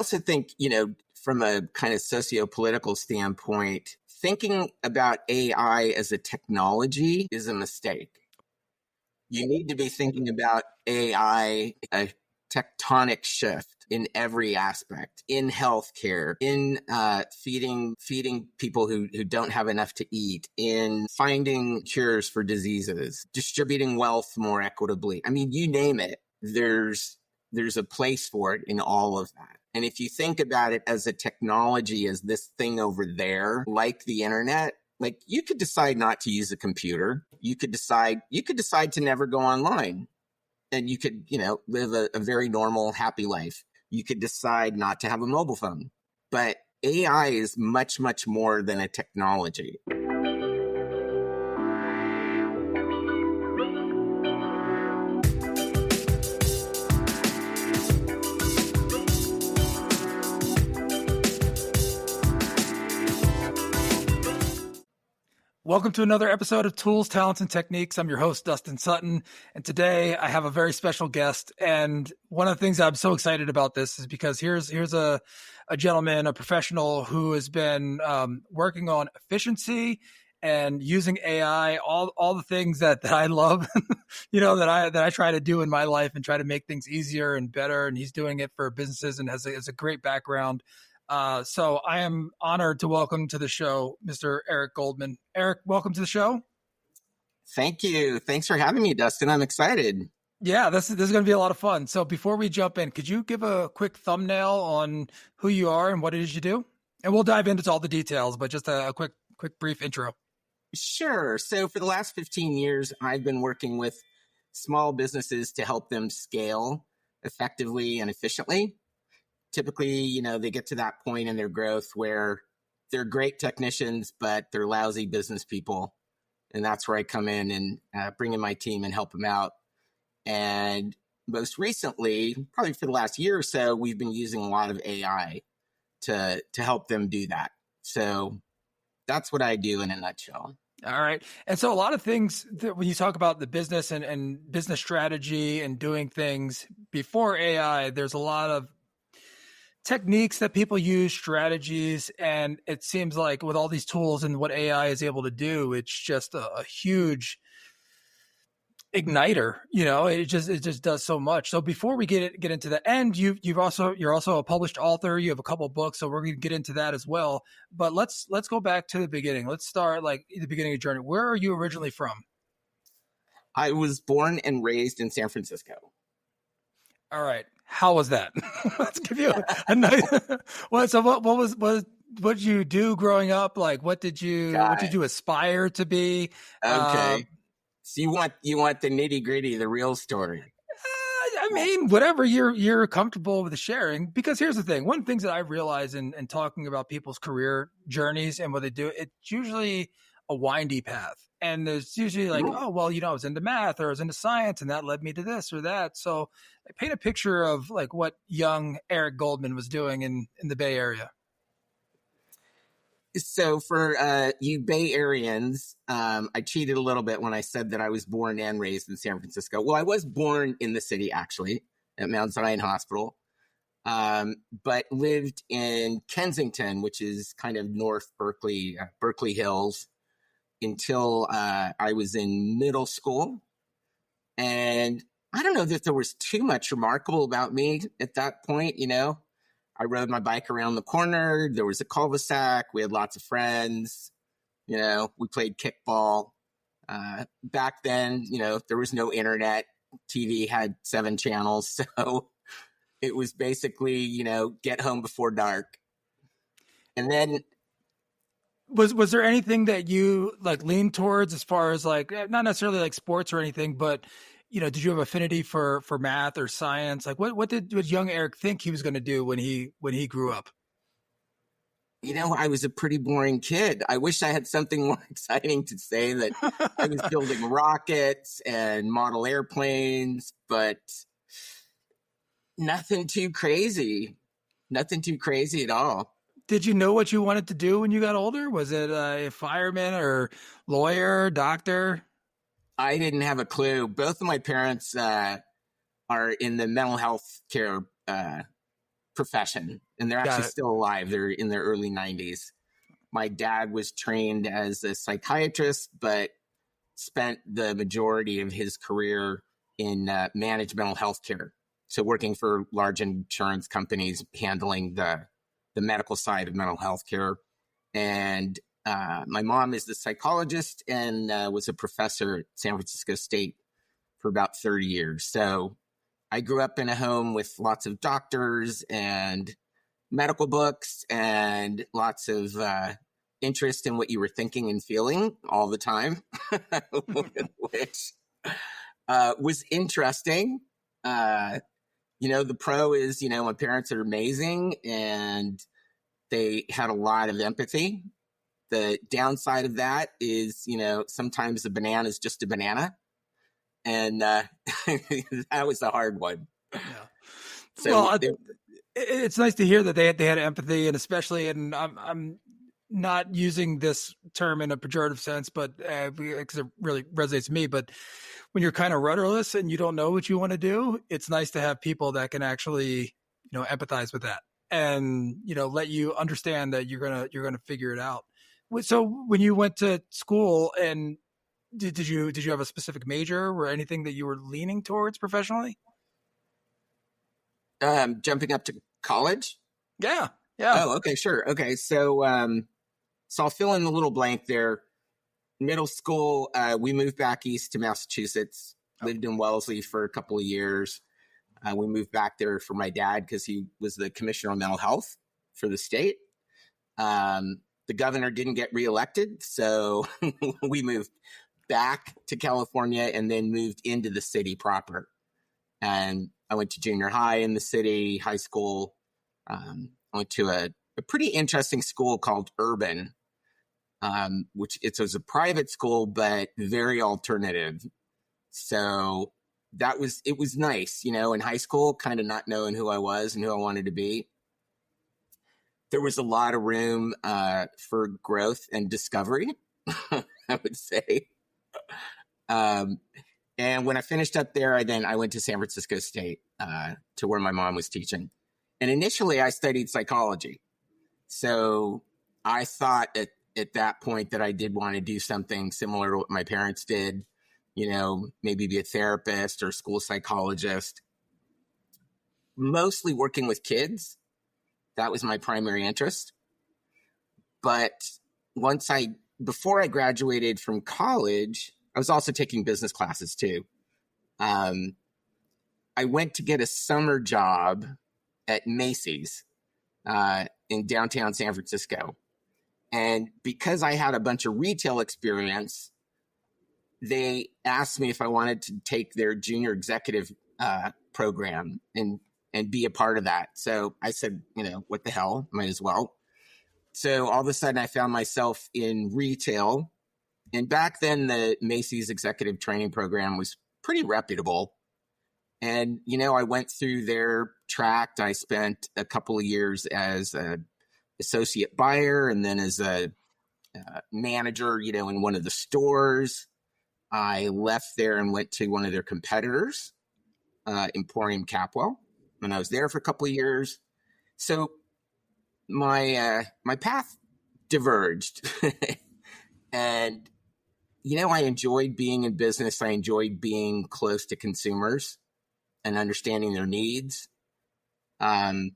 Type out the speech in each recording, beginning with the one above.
also think, from a kind of socio-political standpoint, thinking about AI as a technology is a mistake. You need to be thinking about AI, a tectonic shift in every aspect, in healthcare, in feeding people who don't have enough to eat, in finding cures for diseases, distributing wealth more equitably. I mean, you name it, there's a place for it in all of that. And if you think about it as a technology, as this thing over there, like the internet, like you could decide not to use a computer. You could decide to never go online, and you could, live a very normal, happy life. You could decide not to have a mobile phone, but AI is much, much more than a technology. Welcome to another episode of Tools, Talents, and Techniques. I'm your host, Dustin Sutton, and today I have a very special guest. And one of the things I'm so excited about this is because here's a gentleman, a professional who has been working on efficiency and using AI, all the things that I love, that I try to do in my life and try to make things easier and better. And he's doing it for businesses and has a great background. So I am honored to welcome to the show, Mr. Eric Goldman. Eric, welcome to the show. Thank you. Thanks for having me, Dustin. I'm excited. Yeah, this is going to be a lot of fun. So before we jump in, could you give a quick thumbnail on who you are and what it is you do? And we'll dive into all the details, but just a quick brief intro. Sure. So for the last 15 years, I've been working with small businesses to help them scale effectively and efficiently. Typically, they get to that point in their growth where they're great technicians, but they're lousy business people. And that's where I come in and bring in my team and help them out. And most recently, probably for the last year or so, we've been using a lot of AI to help them do that. So that's what I do in a nutshell. All right. And so a lot of things that when you talk about the business and business strategy and doing things before AI, there's a lot of techniques that people use, strategies, and it seems like with all these tools and what AI is able to do, it's just a huge igniter. It just does so much. So before we get into the end, you're also a published author. You have a couple of books, so we're going to get into that as well. But let's go back to the beginning. Let's start like the beginning of your journey. Where are you originally from? I was born and raised in San Francisco. All right. How was that? Let's give you a nice. So what did you do growing up? Like, what did you aspire to be? Okay. So you want the nitty gritty, the real story. I mean, whatever you're comfortable with sharing. Because here's the thing: one of the things that I realize in talking about people's career journeys and what they do, it's usually a windy path. And there's usually like, oh, well, I was into math or I was into science and that led me to this or that. So I paint a picture of like what young Eric Goldman was doing in the Bay Area. So for you Bay Areans, I cheated a little bit when I said that I was born and raised in San Francisco. Well, I was born in the city, actually, at Mount Zion Hospital, but lived in Kensington, which is kind of North Berkeley Hills, until I was in middle school. And I don't know that there was too much remarkable about me at that point. I rode my bike around the corner. There was a cul-de-sac. We had lots of friends. We played kickball. Back then, there was no internet. TV had 7 channels. So it was basically, get home before dark. And then Was there anything that you like leaned towards as far as like, not necessarily like sports or anything, but, did you have affinity for math or science? Like what did young Eric think he was going to do when he grew up? I was a pretty boring kid. I wish I had something more exciting to say, that I was building rockets and model airplanes, but nothing too crazy at all. Did you know what you wanted to do when you got older? Was it a fireman or lawyer, doctor? I didn't have a clue. Both of my parents are in the mental health care profession, and they're Got actually it. still alive. They're in their early 90s. My dad was trained as a psychiatrist, but spent the majority of his career in managed mental health care. So working for large insurance companies, handling the medical side of mental health care. And my mom is the psychologist and was a professor at San Francisco State for about 30 years. So I grew up in a home with lots of doctors and medical books and lots of interest in what you were thinking and feeling all the time, which was interesting. The pro is, my parents are amazing and they had a lot of empathy. The downside of that is, sometimes a banana is just a banana. And that was a hard one. Yeah. So it's nice to hear that they had empathy, and especially, and I'm not using this term in a pejorative sense, but because it really resonates with me. But when you're kind of rudderless and you don't know what you want to do, it's nice to have people that can actually, empathize with that and, let you understand that you're gonna figure it out. So when you went to school, and did you have a specific major or anything that you were leaning towards professionally? Jumping up to college? Yeah. Oh, okay, sure. Okay, so I'll fill in the little blank there. Middle school, we moved back east to Massachusetts, lived in Wellesley for a couple of years. We moved back there for my dad because he was the commissioner of mental health for the state. The governor didn't get reelected, so we moved back to California and then moved into the city proper. And I went to junior high in the city, high school. I went to a pretty interesting school called Urban, which it was a private school, but very alternative. So it was nice, in high school, kind of not knowing who I was and who I wanted to be. There was a lot of room for growth and discovery, I would say. And when I finished up there, I went to San Francisco State to where my mom was teaching. And initially I studied psychology. So I thought at that point that I did want to do something similar to what my parents did, maybe be a therapist or school psychologist, mostly working with kids. That was my primary interest. But before I graduated from college, I was also taking business classes too. I went to get a summer job at Macy's in downtown San Francisco. And because I had a bunch of retail experience, they asked me if I wanted to take their junior executive program and be a part of that. So I said, what the hell, might as well. So all of a sudden I found myself in retail. And back then the Macy's executive training program was pretty reputable. And, I went through their track. I spent a couple of years as an associate buyer and then as a manager, in one of the stores. I left there and went to one of their competitors, Emporium Capwell, and I was there for a couple of years. So my path diverged. And, I enjoyed being in business. I enjoyed being close to consumers and understanding their needs. And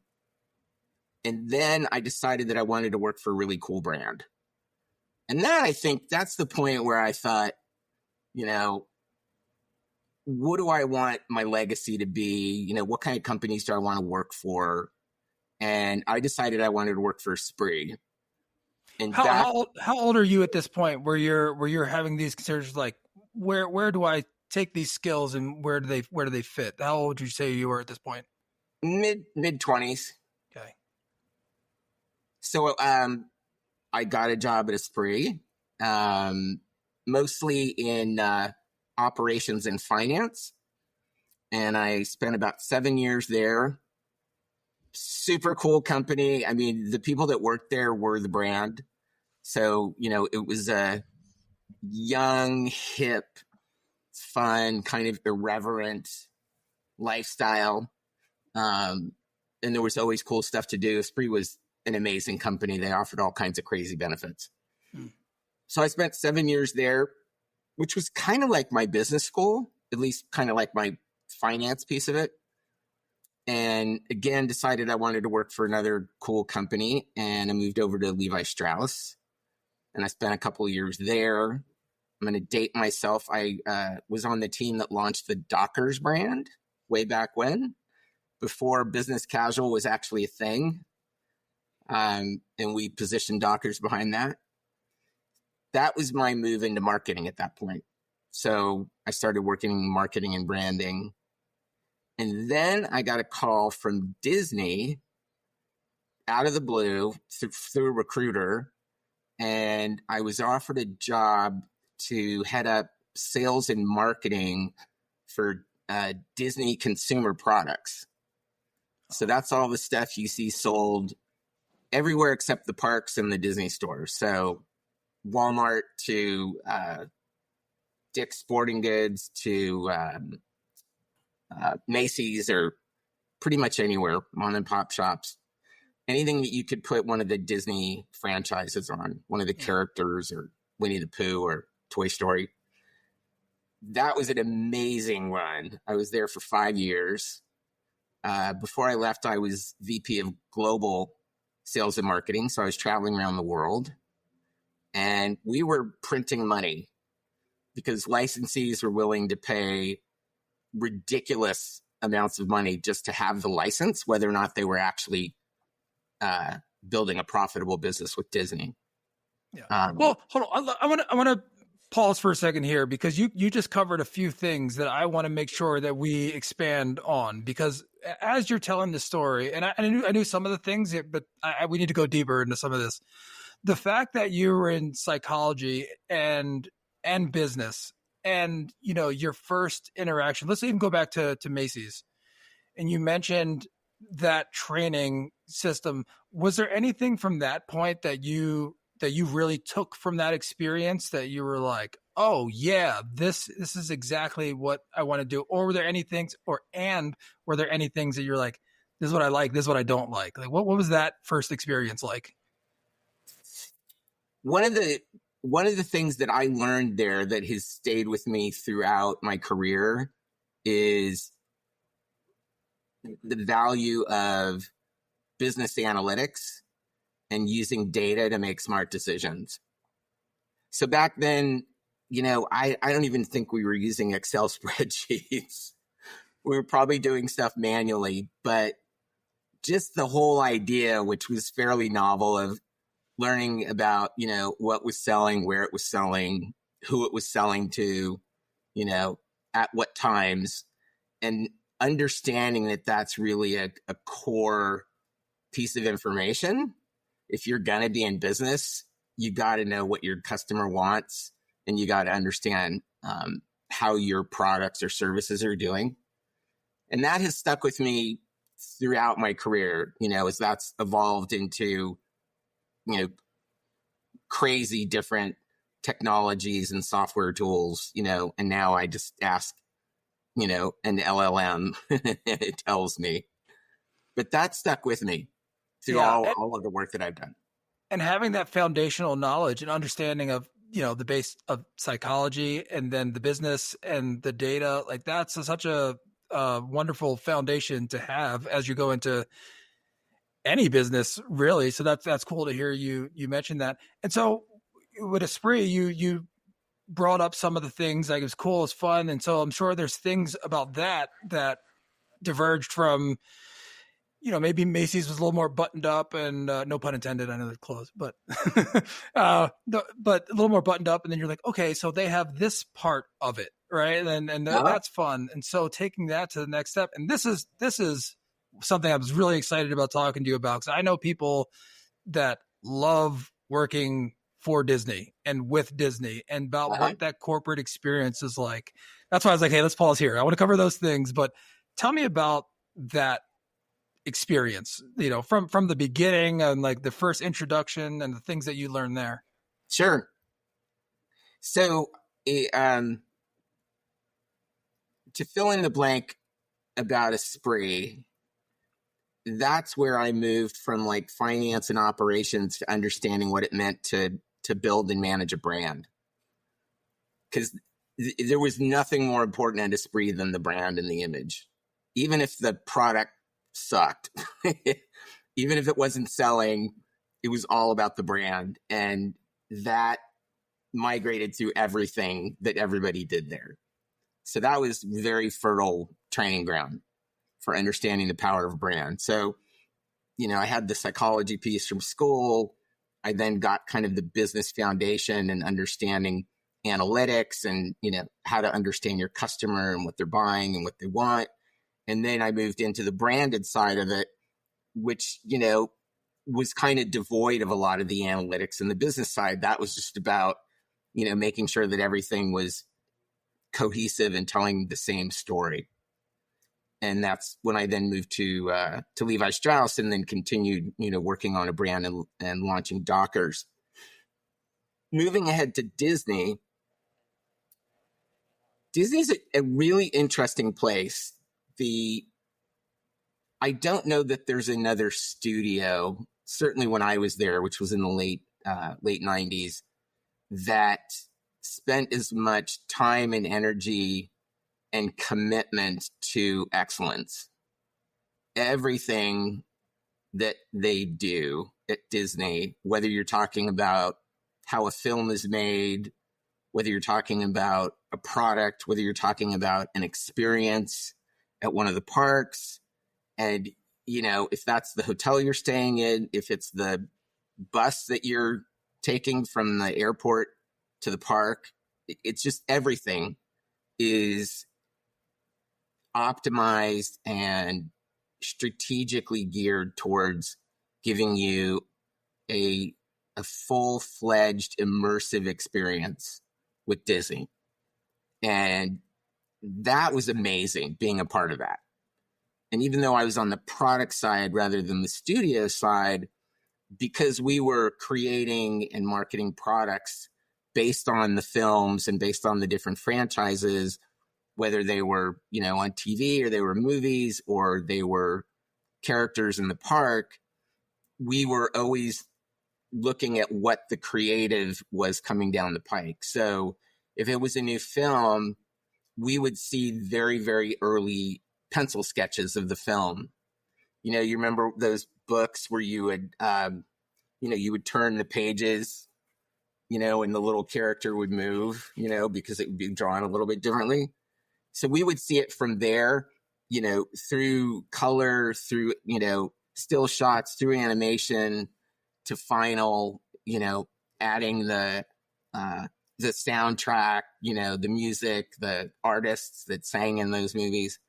then I decided that I wanted to work for a really cool brand. And I think that's the point where I thought, what do I want my legacy to be? What kind of companies do I want to work for? And I decided I wanted to work for Esprit. And how old are you at this point where you're having these considerations, like where do I take these skills and where do they fit? How old would you say you were at this point? Mid 20s. Okay. So I got a job at Esprit, mostly in operations and finance. And I spent about 7 years there. Super cool company. I mean, the people that worked there were the brand. So, it was a young, hip, fun, kind of irreverent lifestyle. and there was always cool stuff to do. Esprit was an amazing company. They offered all kinds of crazy benefits. So I spent 7 years there, which was kind of like my business school, at least kind of like my finance piece of it. And again, decided I wanted to work for another cool company, and I moved over to Levi Strauss, and I spent a couple of years there. I'm going to date myself. I was on the team that launched the Dockers brand way back when, before business casual was actually a thing. And we positioned Dockers behind that. That was my move into marketing at that point. So I started working in marketing and branding. And then I got a call from Disney out of the blue through a recruiter. And I was offered a job to head up sales and marketing for Disney consumer products. So that's all the stuff you see sold everywhere except the parks and the Disney stores. So Walmart to Dick's Sporting Goods to Macy's, or pretty much anywhere, mom and pop shops, anything that you could put one of the Disney franchises on, one of the characters, or Winnie the Pooh or Toy Story. That was an amazing run. I was there for 5 years. Before I left, I was VP of global sales and marketing. So I was traveling around the world, and we were printing money because licensees were willing to pay ridiculous amounts of money just to have the license, whether or not they were actually building a profitable business with Disney. Yeah. Well, hold on. I want to pause for a second here, because you just covered a few things that I want to make sure that we expand on, because as you're telling the story, and I knew some of the things, but we need to go deeper into some of this. The fact that you were in psychology and business, and your first interaction, let's even go back to Macy's, and you mentioned that training system. Was there anything from that point that you really took from that experience that you were like, oh yeah, this is exactly what I want to do? Or were there any things, were there any things that you're like, this is what I like, this is what I don't like? Like, what was that first experience like? One of the things that I learned there that has stayed with me throughout my career is the value of business analytics and using data to make smart decisions. So back then, I don't even think we were using Excel spreadsheets. We were probably doing stuff manually, but just the whole idea, which was fairly novel, of learning about, what was selling, where it was selling, who it was selling to, at what times, and understanding that that's really a core piece of information. If you're going to be in business, you got to know what your customer wants, and you got to understand how your products or services are doing. And that has stuck with me throughout my career, as that's evolved into, crazy different technologies and software tools, and now I just ask, an LLM and it tells me. But that stuck with me through all of the work that I've done. And having that foundational knowledge and understanding of, the base of psychology, and then the business and the data, like that's such a wonderful foundation to have as you go into any business, really. So that's cool to hear you mention that. And so with Esprit, you brought up some of the things, like it was cool, it's fun. And so I'm sure there's things about that diverged from, maybe Macy's was a little more buttoned up, and no pun intended, I know they're closed, but but a little more buttoned up. And then you're like, okay, so they have this part of it, right? And that's fun. And so taking that to the next step, and this is something I was really excited about talking to you about, because I know people that love working for Disney and with Disney, and about what that corporate experience is like. That's why I was like, hey, let's pause here. I want to cover those things, but tell me about that experience, from the beginning, and like the first introduction and the things that you learned there. Sure. So to fill in the blank about Esprit, that's where I moved from like finance and operations to understanding what it meant to build and manage a brand. Because there was nothing more important at Esprit than the brand and the image. Even if the product sucked, even if it wasn't selling, it was all about the brand. And that migrated through everything that everybody did there. So that was very fertile training ground for understanding the power of brand. So, I had the psychology piece from school. I then got kind of the business foundation and understanding analytics and, how to understand your customer and what they're buying and what they want. And then I moved into the branded side of it, which, was kind of devoid of a lot of the analytics and the business side. That was just about, making sure that everything was cohesive and telling the same story. And that's when I then moved to Levi Strauss and then continued, working on a brand and launching Dockers. Moving ahead to Disney's a really interesting place. I don't know that there's another studio, certainly when I was there, which was in the late 90s, that spent as much time and energy and commitment to excellence. Everything that they do at Disney, whether you're talking about how a film is made, whether you're talking about a product, whether you're talking about an experience at one of the parks, and, if that's the hotel you're staying in, if it's the bus that you're taking from the airport to the park, it's just everything is optimized and strategically geared towards giving you a full-fledged immersive experience with Disney. And that was amazing being a part of that. And even though I was on the product side rather than the studio side, because we were creating and marketing products based on the films and based on the different franchises, whether they were, on TV or they were movies or they were characters in the park, we were always looking at what the creative was coming down the pike. So if it was a new film, we would see very, very early pencil sketches of the film. You remember those books where you would, you would turn the pages, and the little character would move, because it would be drawn a little bit differently. So we would see it from there, through color, through, still shots, through animation to final, adding the soundtrack, the music, the artists that sang in those movies.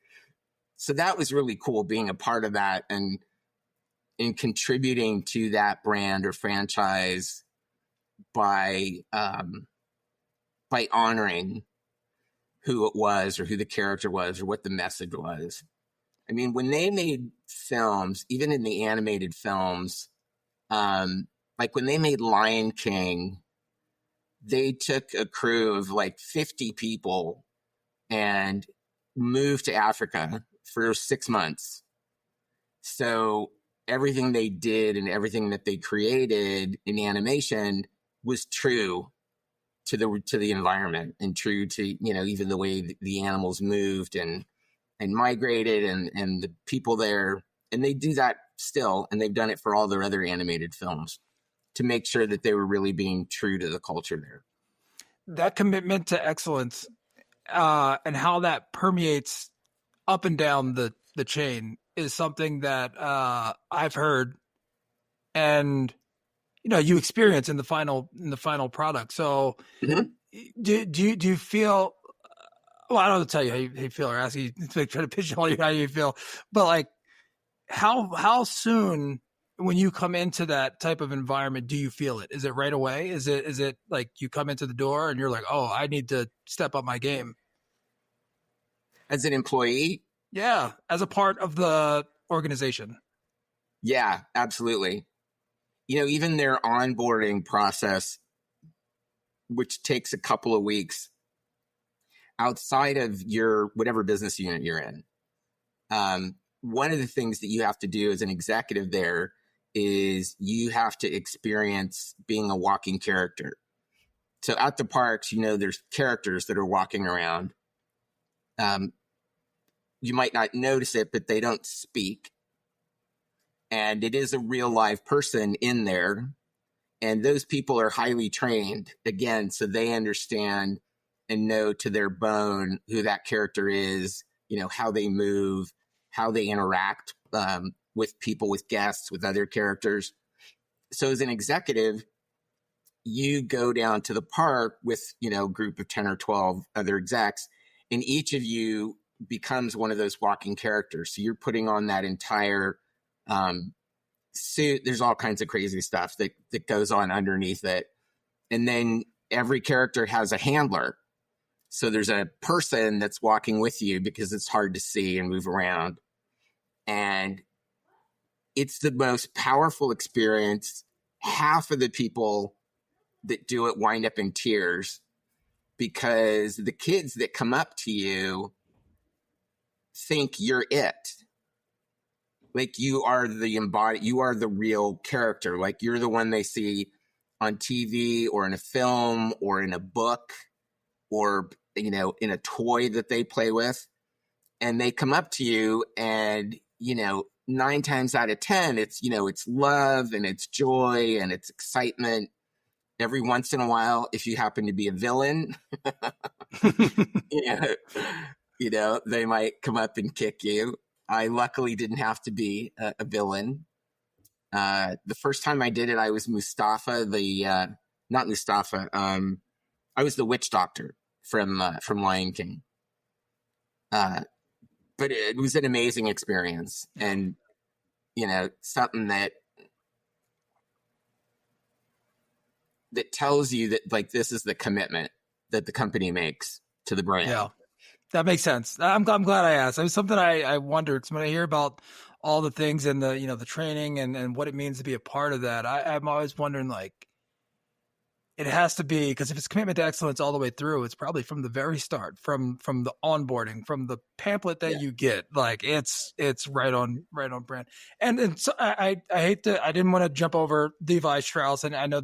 So that was really cool being a part of that and in contributing to that brand or franchise by honoring who it was or who the character was or what the message was. I mean, when they made films, even in the animated films, like when they made Lion King, they took a crew of like 50 people and moved to Africa for 6 months. So everything they did and everything that they created in animation was true to the environment and true to, even the way the animals moved and migrated and the people there. And they do that still, and they've done it for all their other animated films to make sure that they were really being true to the culture there. That commitment to excellence and how that permeates up and down the chain is something that I've heard and you experience in the final product. So do you feel, well, I don't know to tell you how you feel or ask you to try to pigeonhole you how you feel, but like how soon when you come into that type of environment do you feel it? Is it right away? Is it like you come into the door and you're like, oh, I need to step up my game? As an employee? Yeah, as a part of the organization. Yeah, absolutely. Even their onboarding process, which takes a couple of weeks outside of your whatever business unit you're in, one of the things that you have to do as an executive there is you have to experience being a walking character. So at the parks, there's characters that are walking around. You might not notice it, but they don't speak. And it is a real live person in there. And those people are highly trained, again, so they understand and know to their bone who that character is, how they move, how they interact with people, with guests, with other characters. So as an executive, you go down to the park with, a group of 10 or 12 other execs, and each of you becomes one of those walking characters. So you're putting on that entire suit. There's all kinds of crazy stuff that goes on underneath it. And then every character has a handler. So there's a person that's walking with you because it's hard to see and move around. And it's the most powerful experience. Half of the people that do it wind up in tears because the kids that come up to you think you're it. Like you are you are the real character. Like you're the one they see on TV or in a film or in a book or, in a toy that they play with. And they come up to you and, 9 times out of 10, it's love and it's joy and it's excitement. Every once in a while, if you happen to be a villain, they might come up and kick you. I luckily didn't have to be a villain. The first time I did it, I was Mustafa, not Mustafa. I was the witch doctor from Lion King. But it was an amazing experience, and something that tells you that like this is the commitment that the company makes to the brand. Yeah, that makes sense. I'm glad I asked. It was something I wondered, because when I hear about all the things and the training and what it means to be a part of that, I'm always wondering, like, it has to be, because if it's commitment to excellence all the way through, it's probably from the very start, from the onboarding, from the pamphlet that you get, like it's right on brand. And so I didn't want to jump over Levi Strauss, and I know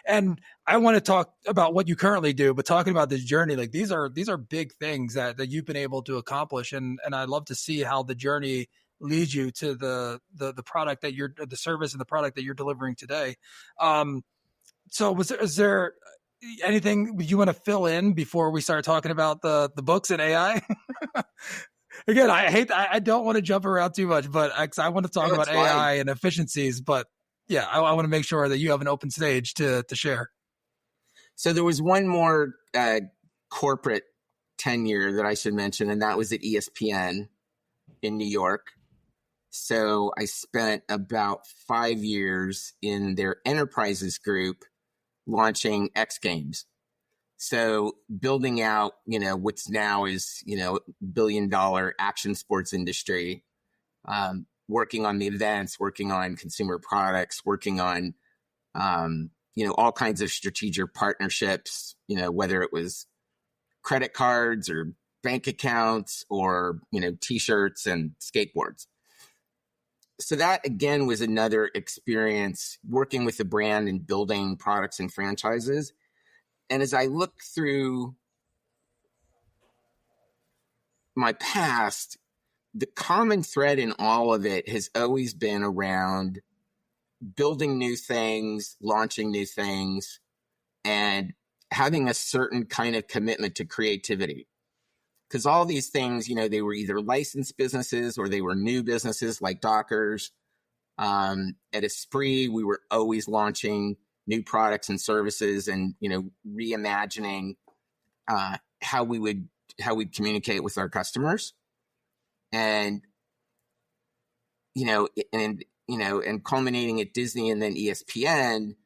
and I want to talk about what you currently do, but talking about this journey, like these are big things that you've been able to accomplish, and I'd love to see how the journey leads you to the product that the service and the product that you're delivering today. So is there anything you want to fill in before we start talking about the books and AI? Again, I don't want to jump around too much, but I want to talk about AI and efficiencies. But yeah, I want to make sure that you have an open stage to share. So there was one more corporate tenure that I should mention, and that was at ESPN in New York. So I spent about 5 years in their enterprises group launching X Games. So building out, what's now is, $1 billion action sports industry, working on the events, working on consumer products, working on, all kinds of strategic partnerships, whether it was credit cards or bank accounts or, T-shirts and skateboards. So that, again, was another experience working with the brand and building products and franchises. And as I look through my past, the common thread in all of it has always been around building new things, launching new things, and having a certain kind of commitment to creativity. Because all these things, they were either licensed businesses or they were new businesses like Dockers. At Esprit, we were always launching new products and services and, reimagining how we'd communicate with our customers. And, and culminating at Disney and then ESPN,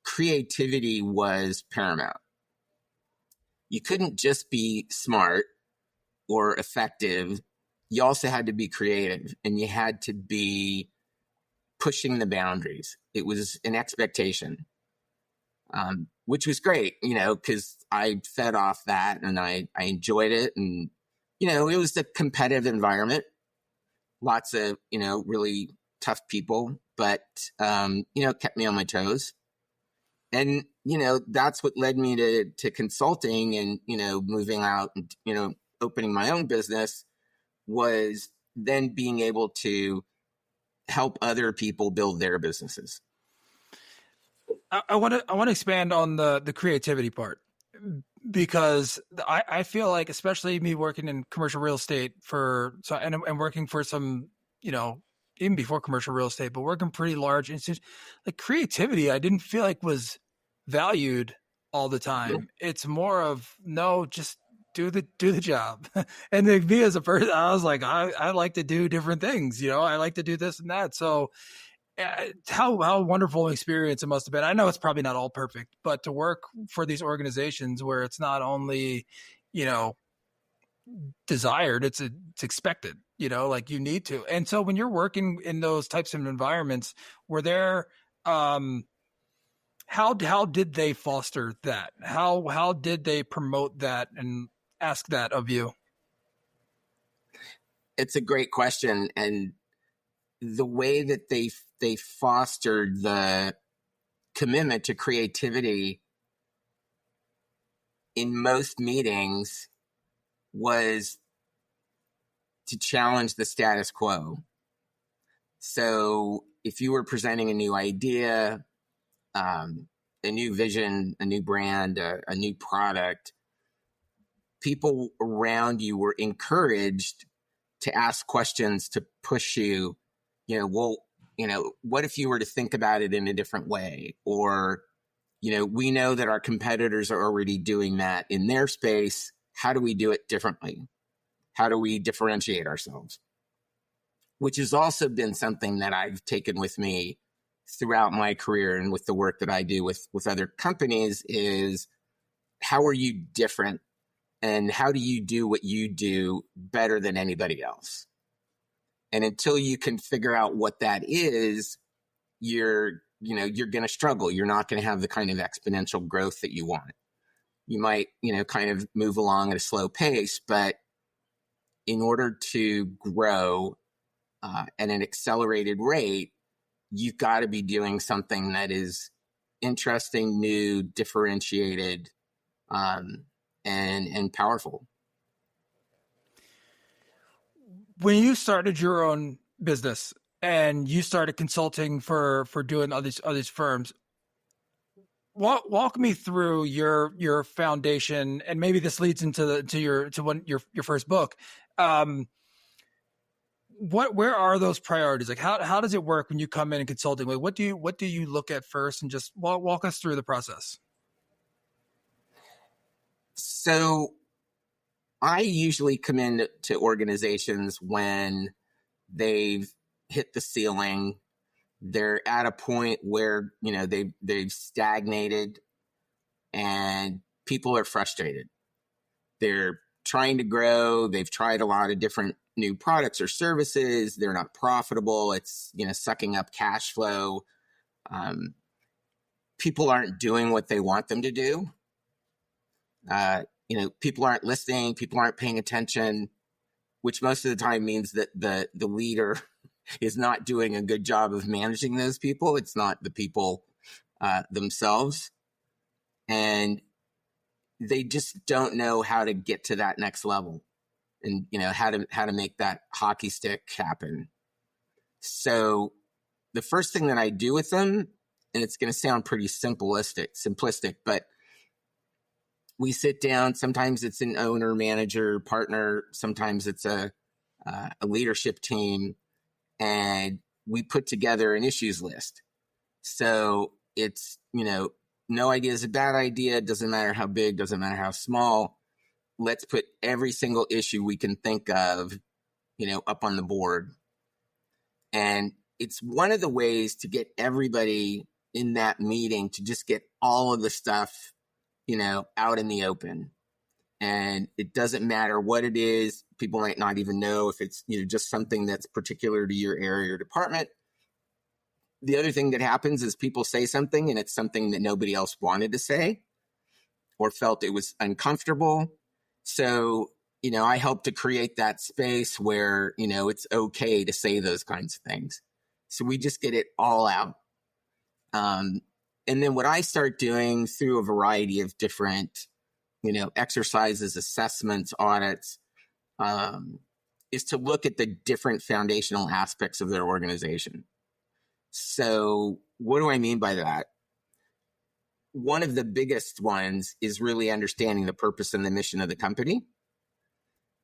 creativity was paramount. You couldn't just be smart or effective. You also had to be creative, and you had to be pushing the boundaries. It was an expectation, which was great, because I fed off that and I enjoyed it. And, It was a competitive environment, lots of, really tough people, but, kept me on my toes. And, that's what led me to consulting and, moving out and, opening my own business, was then being able to help other people build their businesses. I want to expand on the creativity part, because I feel like, especially me working in commercial real estate and working for some, even before commercial real estate, but working pretty large institutions, like creativity, I didn't feel like was valued all the time. It's more of, no, just do the job. And then me as a person, I was like, I like to do different things, I like to do this and that. So how wonderful an experience it must have been. I know it's probably not all perfect, but to work for these organizations where it's not only, desired, it's expected, like you need to. And so when you're working in those types of environments, were there, how did they foster that? How did they promote that and ask that of you? It's a great question. And the way that they fostered the commitment to creativity in most meetings was to challenge the status quo. So if you were presenting a new idea, a new vision, a new brand, a new product, people around you were encouraged to ask questions to push you, what if you were to think about it in a different way? Or, we know that our competitors are already doing that in their space. How do we do it differently? How do we differentiate ourselves? Which has also been something that I've taken with me throughout my career and with the work that I do with other companies, is how are you different and how do you do what you do better than anybody else? And until you can figure out what that is, you're going to struggle. You're not going to have the kind of exponential growth that you want. You might, kind of move along at a slow pace, but in order to grow at an accelerated rate, you've got to be doing something that is interesting, new, differentiated, and powerful. When you started your own business and you started consulting for doing all these firms, walk me through your foundation, and maybe this leads into your first book. Where are those priorities? Like how does it work when you come in and consulting? Like what do you look at first, and just walk us through the process? So I usually come in to organizations when they've hit the ceiling. They're at a point where, they've stagnated and people are frustrated. They're trying to grow. They've tried a lot of different new products or services. They're not profitable. It's, sucking up cash flow. People aren't doing what they want them to do. People aren't listening. People aren't paying attention, which most of the time means that the leader is not doing a good job of managing those people. It's not the people themselves. And they just don't know how to get to that next level and, how to make that hockey stick happen. So the first thing that I do with them, and it's going to sound pretty simplistic, but we sit down. Sometimes it's an owner, manager, partner. Sometimes it's a leadership team. And we put together an issues list. So it's, no idea is a bad idea. Doesn't matter how big, doesn't matter how small. Let's put every single issue we can think of, up on the board. And it's one of the ways to get everybody in that meeting to just get all of the stuff, out in the open. And it doesn't matter what it is. People might not even know if it's, just something that's particular to your area or department. The other thing that happens is people say something and it's something that nobody else wanted to say or felt it was uncomfortable. So I help to create that space where, it's okay to say those kinds of things. So we just get it all out. And then what I start doing through a variety of different, exercises, assessments, audits, is to look at the different foundational aspects of their organization. So what do I mean by that? One of the biggest ones is really understanding the purpose and the mission of the company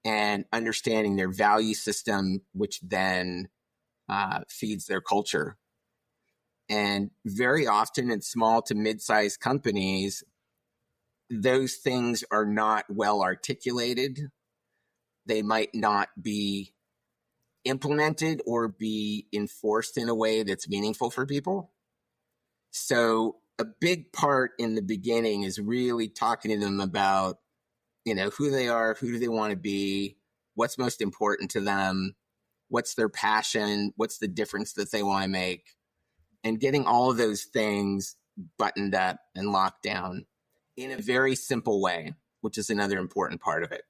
and understanding their value system, which then feeds their culture. And very often in small to mid-sized companies, those things are not well articulated. They might not be implemented or be enforced in a way that's meaningful for people. So a big part in the beginning is really talking to them about, who they are, who do they want to be, what's most important to them, what's their passion, what's the difference that they want to make, and getting all of those things buttoned up and locked down in a very simple way, which is another important part of it.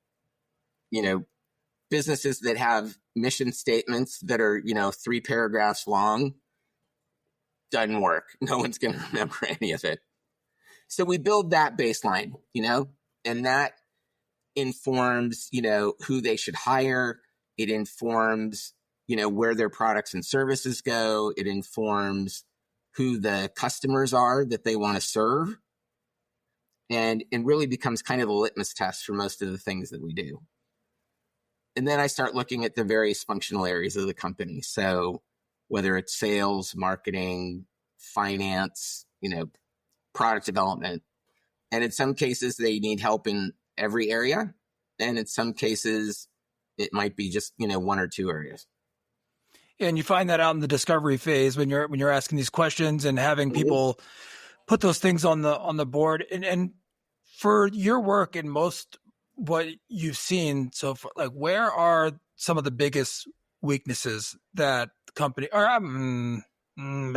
Businesses that have mission statements that are, 3 paragraphs long, doesn't work. No one's going to remember any of it. So we build that baseline, and that informs, who they should hire. It informs, where their products and services go. It informs who the customers are that they want to serve. And it really becomes kind of the litmus test for most of the things that we do. And then I start looking at the various functional areas of the company. So whether it's sales, marketing, finance, product development. And in some cases, they need help in every area. And in some cases, it might be just, 1 or 2 areas. And you find that out in the discovery phase when you're asking these questions and having people put those things on the board. And for your work and most what you've seen so far, like where are some of the biggest weaknesses that the company, or I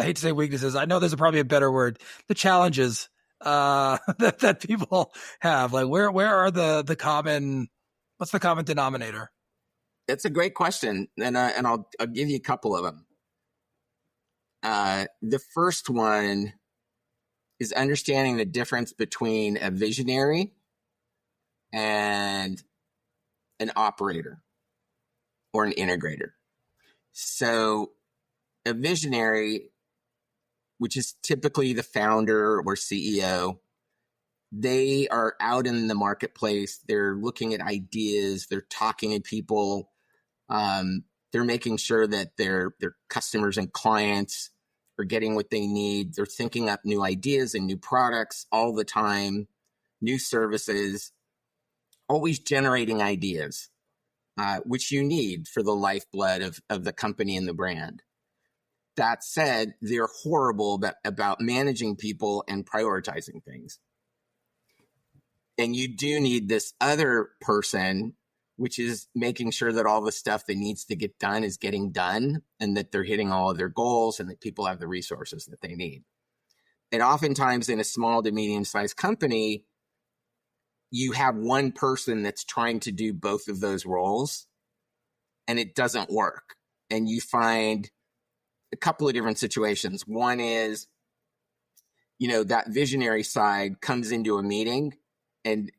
hate to say weaknesses, I know there's probably a better word, the challenges that people have? Like where are the common, what's the common denominator? It's a great question, and I'll give you a couple of them. The first one is understanding the difference between a visionary and an operator or an integrator. So a visionary, which is typically the founder or CEO, they are out in the marketplace. They're looking at ideas. They're talking to people. They're making sure that their customers and clients are getting what they need. They're thinking up new ideas and new products all the time, new services, always generating ideas, which you need for the lifeblood of the company and the brand. That said, they're horrible about managing people and prioritizing things. And you do need this other person, which is making sure that all the stuff that needs to get done is getting done and that they're hitting all of their goals and that people have the resources that they need. And oftentimes in a small to medium-sized company, you have one person that's trying to do both of those roles and it doesn't work. And you find a couple of different situations. One is, that visionary side comes into a meeting and,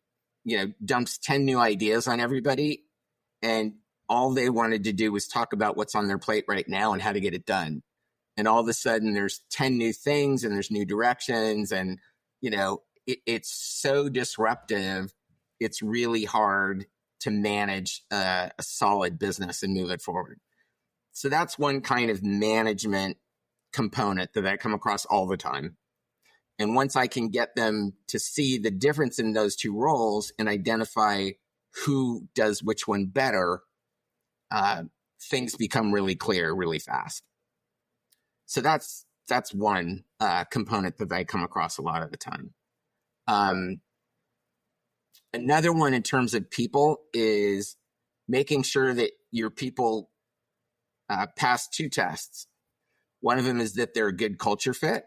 dumps 10 new ideas on everybody. And all they wanted to do was talk about what's on their plate right now and how to get it done. And all of a sudden there's 10 new things and there's new directions. And, it's so disruptive. It's really hard to manage a solid business and move it forward. So that's one kind of management component that I come across all the time. And once I can get them to see the difference in those two roles and identify who does which one better, things become really clear really fast. So that's one component that I come across a lot of the time. Another one in terms of people is making sure that your people pass 2 tests. One of them is that they're a good culture fit.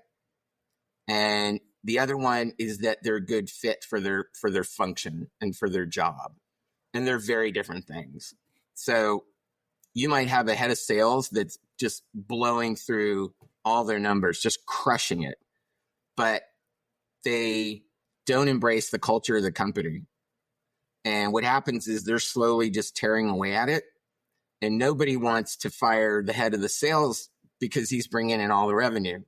And the other one is that they're a good fit for their function and for their job. and they're very different things. So you might have a head of sales that's just blowing through all their numbers, just crushing it, but they don't embrace the culture of the company. And what happens is they're slowly just tearing away at it. And nobody wants to fire the head of the sales because he's bringing in all the revenue.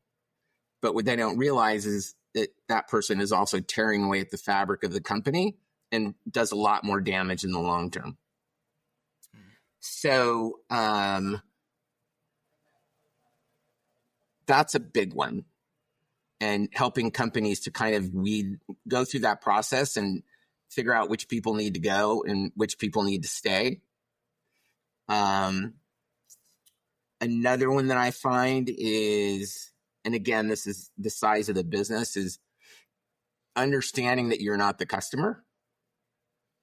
But what they don't realize is that that person is also tearing away at the fabric of the company and does a lot more damage in the long term. So that's a big one. And helping companies to kind of go through that process and figure out which people need to go and which people need to stay. Another one that I find is, and again, this is the size of the business, is understanding that you're not the customer.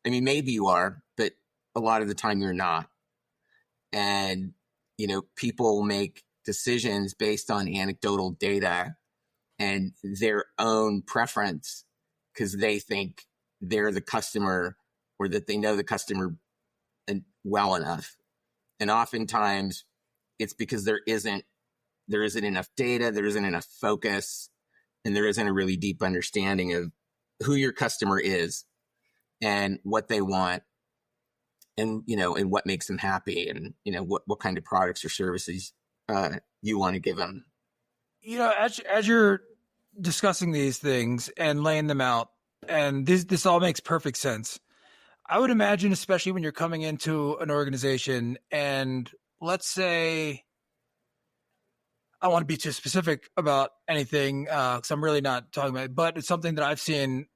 I mean, maybe you are, but a lot of the time you're not. And, people make decisions based on anecdotal data and their own preference because they think they're the customer or that they know the customer well enough. And oftentimes it's because there isn't enough data, there isn't enough focus, and there isn't a really deep understanding of who your customer is and what they want and, and what makes them happy and, what kind of products or services you want to give them. As you're discussing these things and laying them out, and this all makes perfect sense. I would imagine, especially when you're coming into an organization and let's say, I don't want to be too specific about anything because I'm really not talking about it, but it's something that I've seen.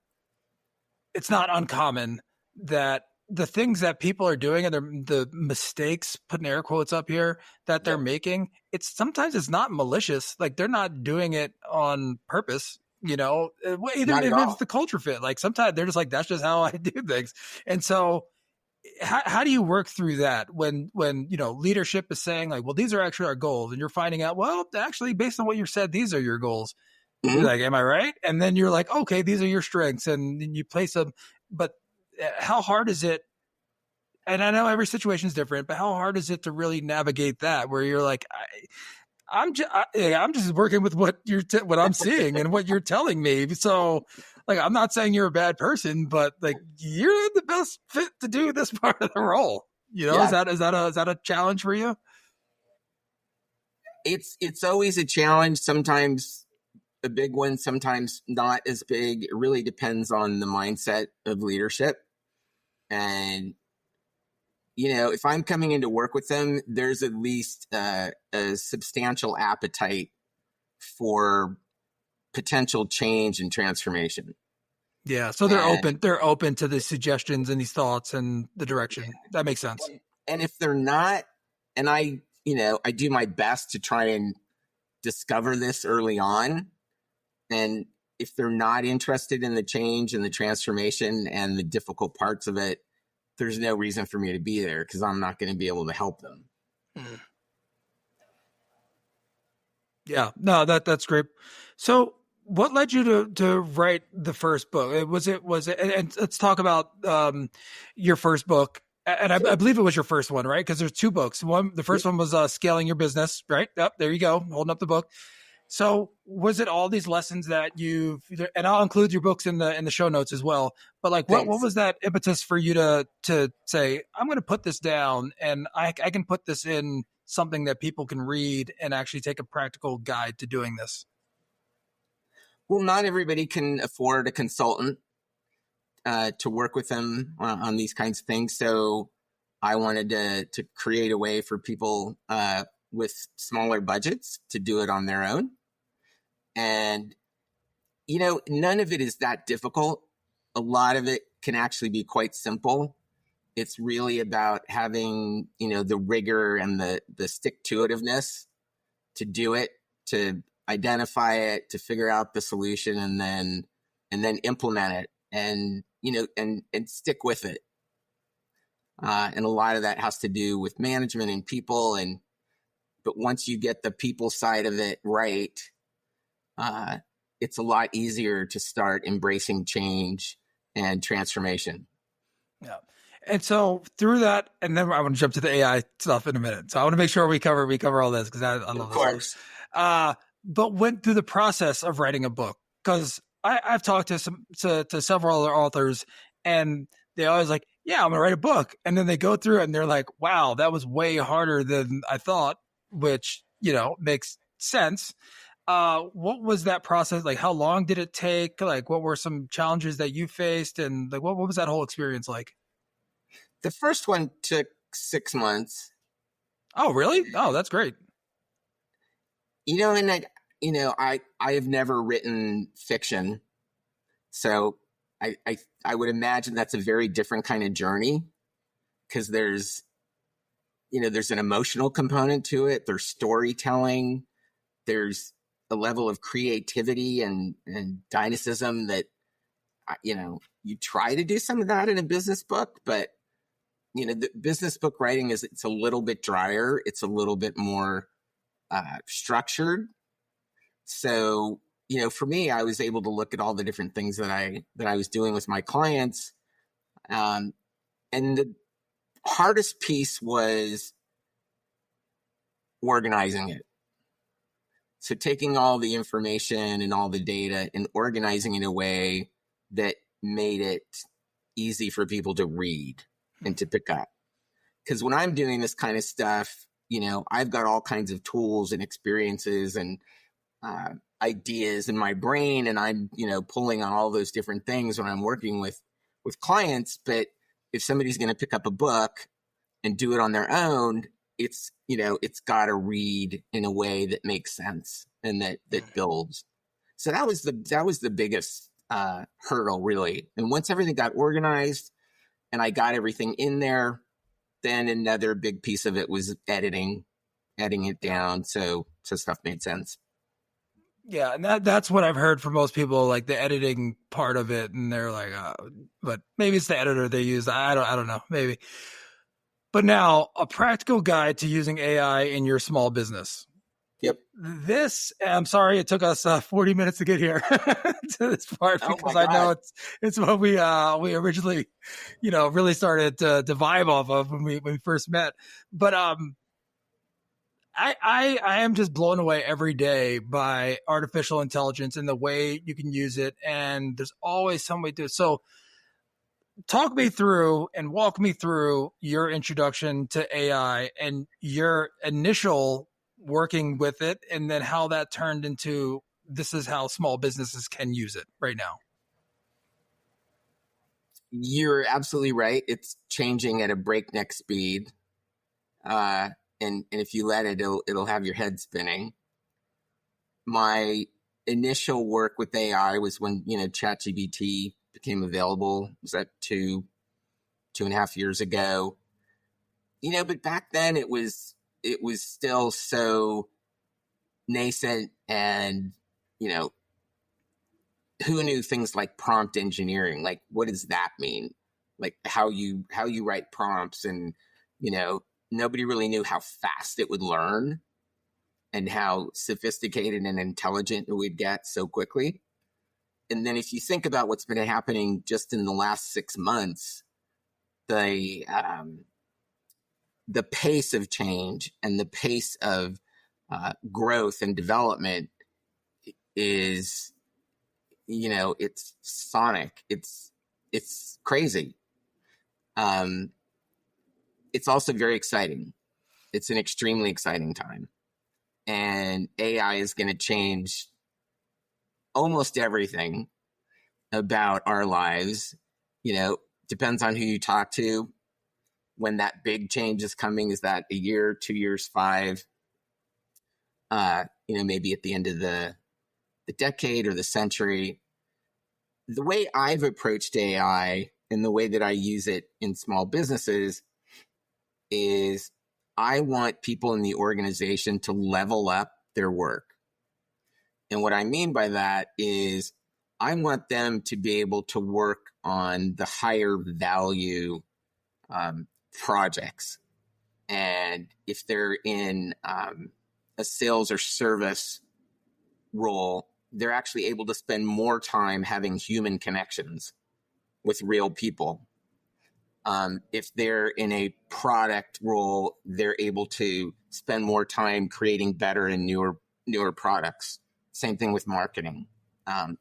It's not uncommon that the things that people are doing and the mistakes, putting air quotes up here, that they're making, sometimes it's not malicious. Like they're not doing it on purpose. Even if it's the culture fit, like sometimes they're just like, that's just how I do things. And so how do you work through that when leadership is saying like, well, these are actually our goals, and you're finding out, well, actually based on what you said, these are your goals. Mm-hmm. You're like, am I right? And then you're like, okay, these are your strengths, and you place them. But how hard is it? And I know every situation is different, but how hard is it to really navigate that where you're like, I'm just working with what what I'm seeing and what you're telling me. So like, I'm not saying you're a bad person, but like you're the best fit to do this part of the role. Is that a challenge for you? It's always a challenge. Sometimes a big one, sometimes not as big. It really depends on the mindset of leadership. And if I'm coming in to work with them, there's at least a substantial appetite for potential change and transformation. Yeah. So they're open to the suggestions and these thoughts and the direction. That makes sense. And if they're not, and I do my best to try and discover this early on. And if they're not interested in the change and the transformation and the difficult parts of it, there's no reason for me to be there because I'm not going to be able to help them. Yeah, no, that's great. So what led you to write the first book? Was it, and let's talk about your first book. And I believe it was your first one, right? Because there's two books. The first one was Scaling Your Business, right? Yep, there you go, holding up the book. So was it all these lessons that and I'll include your books in the show notes as well, but like what was that impetus for you to say, I'm going to put this down and I can put this in something that people can read and actually take a practical guide to doing this? Well, not everybody can afford a consultant to work with them on these kinds of things. So I wanted to create a way for people with smaller budgets to do it on their own. And, none of it is that difficult. A lot of it can actually be quite simple. It's really about having, the rigor and the stick-to-itiveness to do it, to identify it, to figure out the solution, and then implement it and stick with it. And a lot of that has to do with management and people. But once you get the people side of it right, it's a lot easier to start embracing change and transformation. Yeah. And so through that, and then I want to jump to the AI stuff in a minute. So I want to make sure we cover all this because I Of love this stuff. course. But went through the process of writing a book because I've talked to several other authors, and they always like, yeah, I'm gonna write a book, and then they go through it and they're like, wow, that was way harder than I thought, which makes sense. What was that process like? How long did it take? Like, what were some challenges that you faced, and like, what was that whole experience like? The first one took 6 months. Oh, really? Oh, that's great. And I have never written fiction, so I would imagine that's a very different kind of journey because there's an emotional component to it. There's storytelling. There's a level of creativity and dynamism that you try to do some of that in a business book, but the business book writing it's a little bit drier. It's a little bit more structured. So, for me, I was able to look at all the different things that I was doing with my clients. And the hardest piece was organizing it. So taking all the information and all the data and organizing in a way that made it easy for people to read and to pick up. Because when I'm doing this kind of stuff, I've got all kinds of tools and experiences and ideas in my brain, and I'm pulling on all those different things when I'm working with clients. But if somebody's going to pick up a book and do it on their own, it's got to read in a way that makes sense and that builds. So that was the biggest hurdle, really. And once everything got organized and I got everything in there, then another big piece of it was editing it down so stuff made sense. Yeah, and that's what I've heard from most people, like the editing part of it, and they're like, but maybe it's the editor they use. I don't know, maybe. But now, a practical guide to using AI in your small business. Yep. I'm sorry it took us 40 minutes to get here to this part because I know it's what we originally, really started to vibe off of when we first met. But I am just blown away every day by artificial intelligence and the way you can use it, and there's always some way to do it. So talk me through and walk me through your introduction to AI and your initial working with it, and then how that turned into this is how small businesses can use it right now. You're absolutely right. It's changing at a breakneck speed. And if you let it, it'll have your head spinning. My initial work with AI was when, ChatGPT became available. Was that 2.5 years ago? But back then it was still so nascent, and, who knew things like prompt engineering? Like, what does that mean? Like how you write prompts, and, nobody really knew how fast it would learn and how sophisticated and intelligent it would get so quickly. And then if you think about what's been happening just in the last 6 months, the pace of change and the pace of growth and development is, it's sonic. It's crazy. It's also very exciting. It's an extremely exciting time. And AI is going to change almost everything about our lives. Depends on who you talk to. When that big change is coming, is that a year, 2 years, 5? Maybe at the end of the decade or the century. The way I've approached AI and the way that I use it in small businesses is I want people in the organization to level up their work. And what I mean by that is I want them to be able to work on the higher value projects. And if they're in a sales or service role, they're actually able to spend more time having human connections with real people. If they're in a product role, they're able to spend more time creating better and newer products. Same thing with marketing.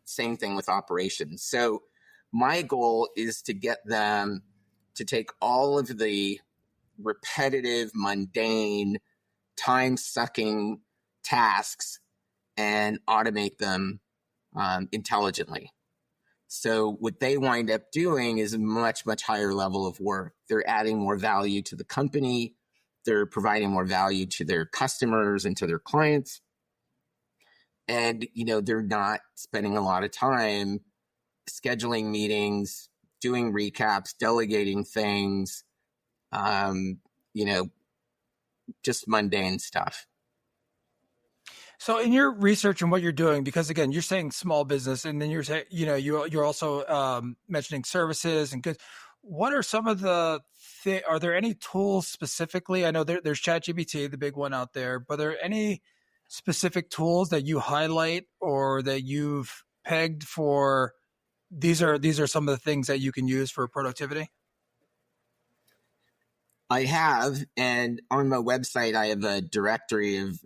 Same thing with operations. So my goal is to get them to take all of the repetitive, mundane, time-sucking tasks and automate them intelligently. So what they wind up doing is a much, much higher level of work. They're adding more value to the company. They're providing more value to their customers and to their clients. And, they're not spending a lot of time scheduling meetings, doing recaps, delegating things, just mundane stuff. So in your research and what you're doing, because again, you're saying small business, and then you're saying, you're also mentioning services and goods. What are some of the are there any tools specifically? I know there's ChatGPT, the big one out there, but are there any specific tools that you highlight or that you've pegged for? These are some of the things that you can use for productivity. I have, and on my website, I have a directory of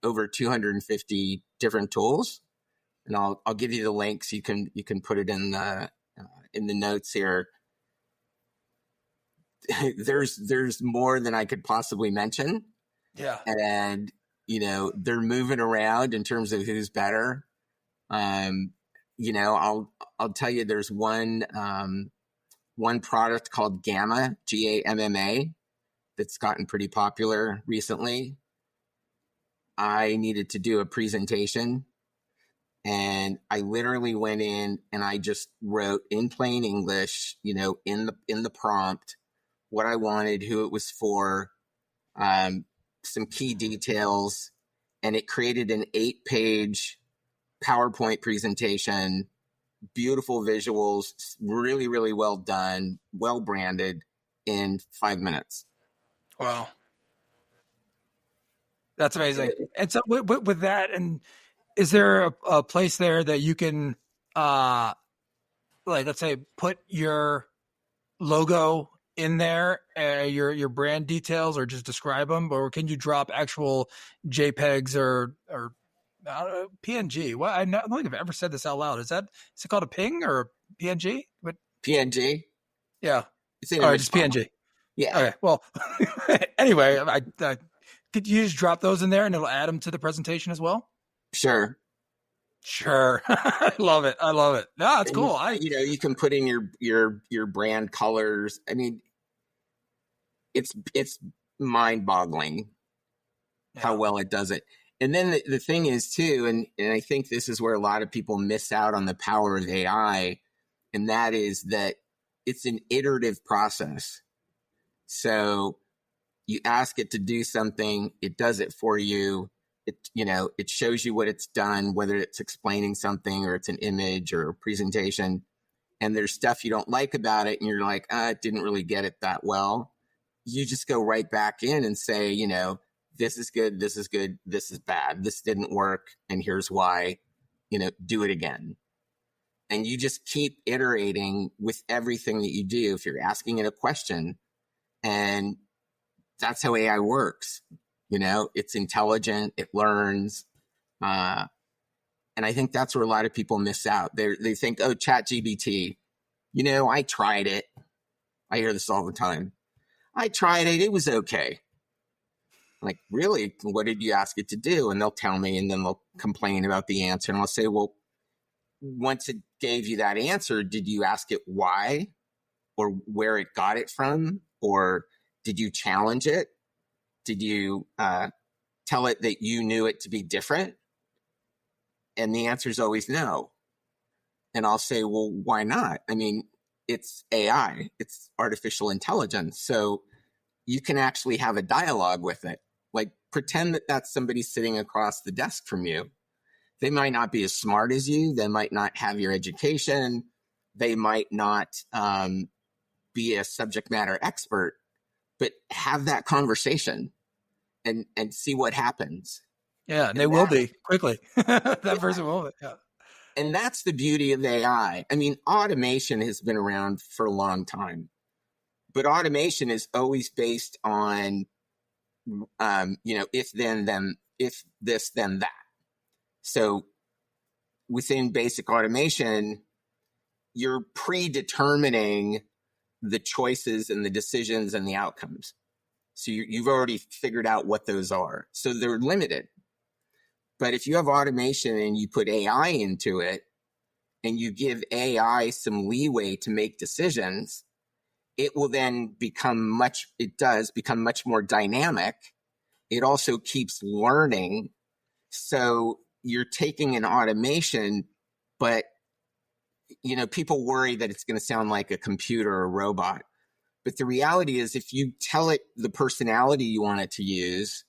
over 250 different tools, and I'll give you the links. You can put it in the notes here. There's more than I could possibly mention. Yeah, and they're moving around in terms of who's better. I'll tell you, there's one product called Gamma, GAMMA, that's gotten pretty popular recently. I needed to do a presentation, and I literally went in and I just wrote in plain English, in the prompt, what I wanted, who it was for, some key details, and it created an 8-page PowerPoint presentation, beautiful visuals, really, really well done, well branded, in 5 minutes. Wow. That's amazing. And so with that, and is there a place there that you can, let's say, put your logo in there, your brand details, or just describe them, or can you drop actual JPEGs or PNG? Well, I don't think I've ever said this out loud. Is it called a ping or a PNG? What? PNG? Yeah. It's an image just file. PNG. Yeah. Okay. Well, anyway, could you just drop those in there and it'll add them to the presentation as well? Sure. I love it. No, that's cool. You can put in your brand colors. I mean, it's mind-boggling how well it does it. And then the thing is too, and I think this is where a lot of people miss out on the power of AI, and that is that it's an iterative process. So you ask it to do something, it does it for you. It shows you what it's done, whether it's explaining something or it's an image or a presentation. And there's stuff you don't like about it, and you're like, I didn't really get it that well. You just go right back in and say, this is good, this is good, this is bad, this didn't work, and here's why, do it again. And you just keep iterating with everything that you do. If you're asking it a question, and that's how AI works. It's intelligent, it learns. And I think that's where a lot of people miss out. They think, oh, ChatGPT, I tried it. I hear this all the time. I tried it. It was okay. I'm like, really? What did you ask it to do? And they'll tell me, and then they'll complain about the answer. And I'll say, well, once it gave you that answer, did you ask it why or where it got it from? Or did you challenge it? Did you tell it that you knew it to be different? And the answer is always no. And I'll say, well, why not? I mean, it's AI, it's artificial intelligence. So you can actually have a dialogue with it. Like, pretend that that's somebody sitting across the desk from you. They might not be as smart as you. They might not have your education. They might not be a subject matter expert, but have that conversation and see what happens. Yeah, and they will be quickly. That person will be. Yeah. And that's the beauty of AI. I mean, automation has been around for a long time. but automation is always based on, if then, if this, then that. So within basic automation, you're predetermining the choices and the decisions and the outcomes. So you've already figured out what those are. So they're limited. But if you have automation and you put AI into it and you give AI some leeway to make decisions, it will then become much more dynamic. It also keeps learning. So you're taking an automation, but people worry that it's going to sound like a computer or a robot. But the reality is, if you tell it the personality you want it to use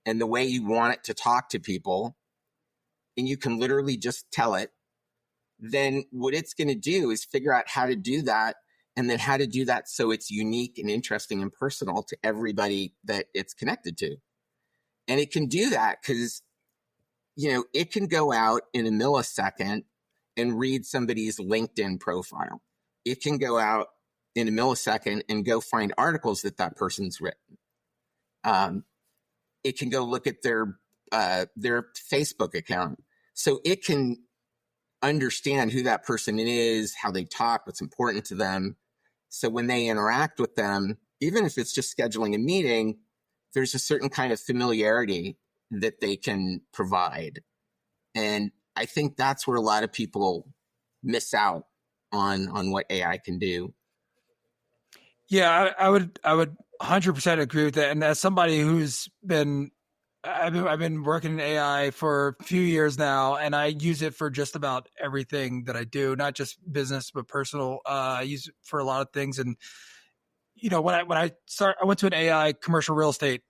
and the way you want it to talk to people, and you can literally just tell it, then what it's going to do is figure out how to do that, and then how to do that so it's unique and interesting and personal to everybody that it's connected to. And it can do that because, it can go out in a millisecond and read somebody's LinkedIn profile. It can go out in a millisecond and go find articles that person's written. It can go look at their Facebook account. So it can understand who that person is, how they talk, what's important to them. So when they interact with them, even if it's just scheduling a meeting, there's a certain kind of familiarity that they can provide. And I think that's where a lot of people miss out on what AI can do. Yeah, I would 100% agree with that. And as somebody I've been working in AI for a few years now, and I use it for just about everything that I do, not just business but personal. I use it for a lot of things. And when I went to an AI commercial real estate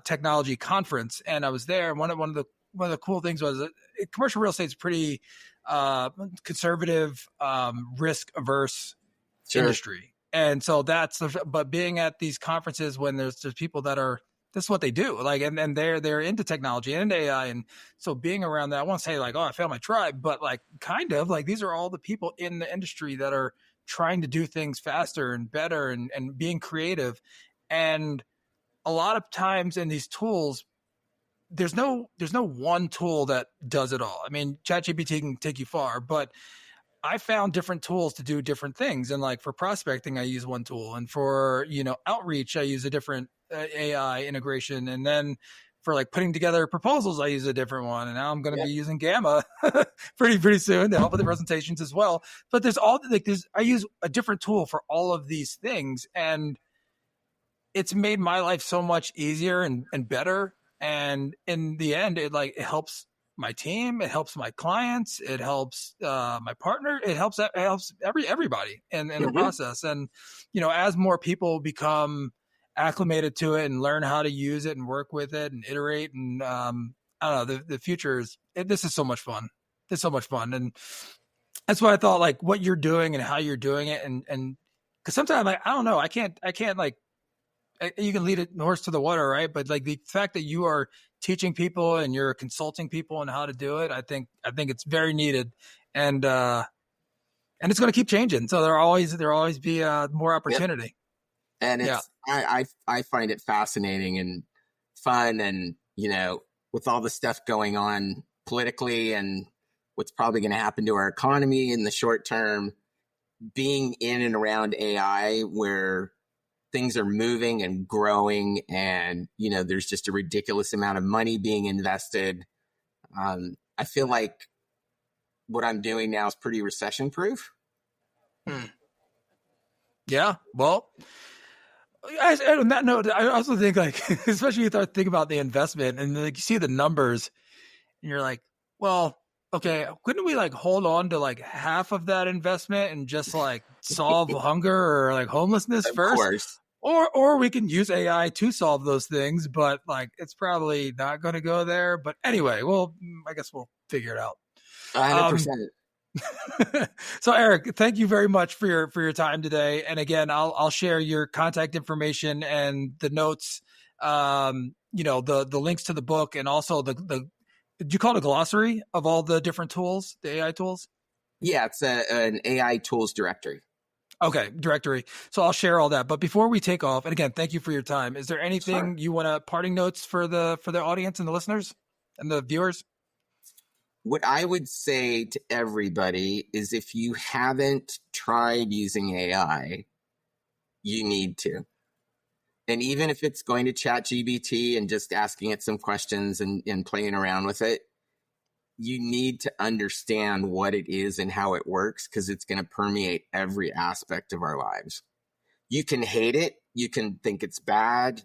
technology conference, and I was there. And one of the cool things was that commercial real estate is pretty conservative, risk averse industry. And so but being at these conferences when there's people that are, this is what they do, like, and they're into technology and into AI. And so being around that, I won't say like, oh, I found my tribe, but like kind of like these are all the people in the industry that are trying to do things faster and better and being creative. And a lot of times in these tools, there's no one tool that does it all. I mean, ChatGPT can take you far, but I found different tools to do different things. And like for prospecting, I use one tool, and for, outreach, I use a different AI integration. And then for like putting together proposals, I use a different one. And now I'm going to be using Gamma pretty soon to help with the presentations as well. But I use a different tool for all of these things. And it's made my life so much easier and better. And in the end, it helps my team, it helps my clients, it helps my partner, it helps everybody in the process. And as more people become acclimated to it and learn how to use it and work with it and iterate, and I don't know, the future this is so much fun. It's so much fun, and that's why I thought like what you're doing and how you're doing it, and because sometimes like I don't know, I can't like. You can lead a horse to the water, right? But like the fact that you are teaching people and you're consulting people on how to do it, I think it's very needed, and it's going to keep changing. So there'll always be more opportunity. Yep. And it's I find it fascinating and fun, and with all the stuff going on politically and what's probably going to happen to our economy in the short term, being in and around AI where things are moving and growing, and there's just a ridiculous amount of money being invested. I feel like what I'm doing now is pretty recession proof. Yeah, well, on that note, I also think like, especially if you start thinking about the investment and like you see the numbers and you're like, well, okay, couldn't we like hold on to like half of that investment and just like solve hunger or like homelessness first? Of course. Or we can use AI to solve those things, but like it's probably not going to go there. But anyway, well, I guess we'll figure it out. 100%. So Eric, thank you very much for your time today. And again, I'll share your contact information and the notes, the links to the book, and also the did you call it a glossary of all the different tools, the AI tools? Yeah, it's an AI tools directory. Okay, directory. So I'll share all that. But before we take off, and again, thank you for your time. Is there Sure. anything you want to parting notes for the audience and the listeners and the viewers? What I would say to everybody is if you haven't tried using AI, you need to. And even if it's going to ChatGPT and just asking it some questions and playing around with it, you need to understand what it is and how it works because it's going to permeate every aspect of our lives. You can hate it. You can think it's bad.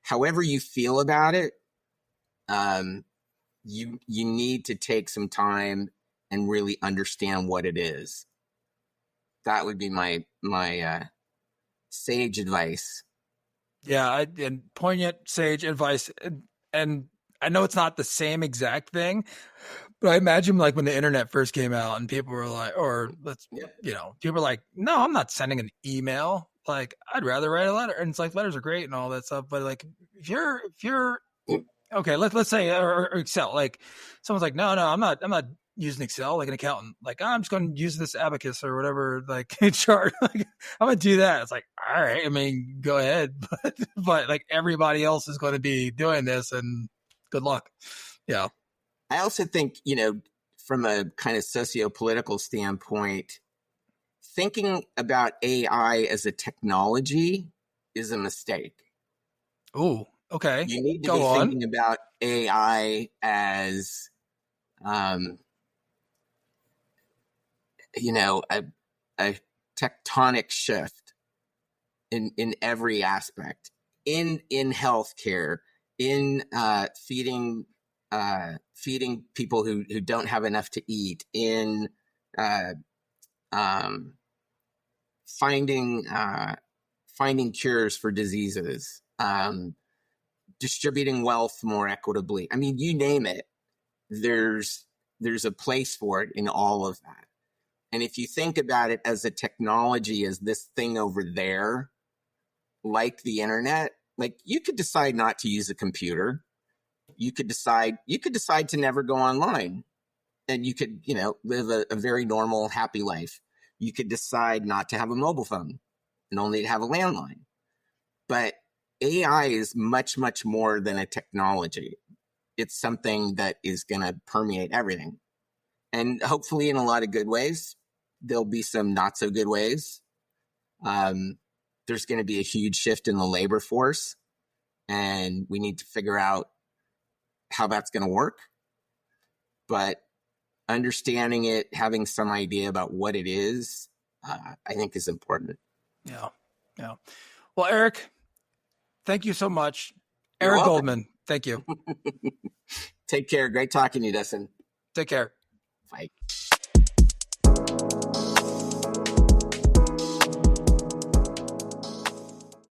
However you feel about it, you need to take some time and really understand what it is. That would be my sage advice. Yeah, and poignant sage advice. And I know it's not the same exact thing, but I imagine like when the internet first came out and people were like, or let's, Yep. people were like, no, I'm not sending an email. Like I'd rather write a letter. And it's like letters are great and all that stuff. But like if you're okay, let's say or Excel, like someone's like, no, I'm not using Excel like an accountant. Like I'm just going to use this abacus or whatever, like chart. Like I'm going to do that. It's like, all right, I mean, go ahead, but like everybody else is going to be doing this, and good luck. Yeah. I also think, from a kind of socio-political standpoint, thinking about AI as a technology is a mistake. Ooh. Okay. You need to Go be on. thinking about AI as, um, a tectonic shift in every aspect, in healthcare, in feeding people who don't have enough to eat, in uh, um, finding cures for diseases, distributing wealth more equitably. I mean, you name it. There's a place for it in all of that. And if you think about it as a technology, as this thing over there, like the internet, like you could decide not to use a computer. You could decide to never go online, and you could, live a very normal, happy life. You could decide not to have a mobile phone and only to have a landline. But AI is much, much more than a technology. It's something that is going to permeate everything. And hopefully in a lot of good ways. There'll be some not so good ways. There's going to be a huge shift in the labor force, and we need to figure out how that's going to work. But understanding it, having some idea about what it is, I think is important. Yeah. Yeah. Well, Eric, thank you so much. You're Eric welcome. Goldman, thank you. Take care. Great talking to you, Dustin. Take care. Bye.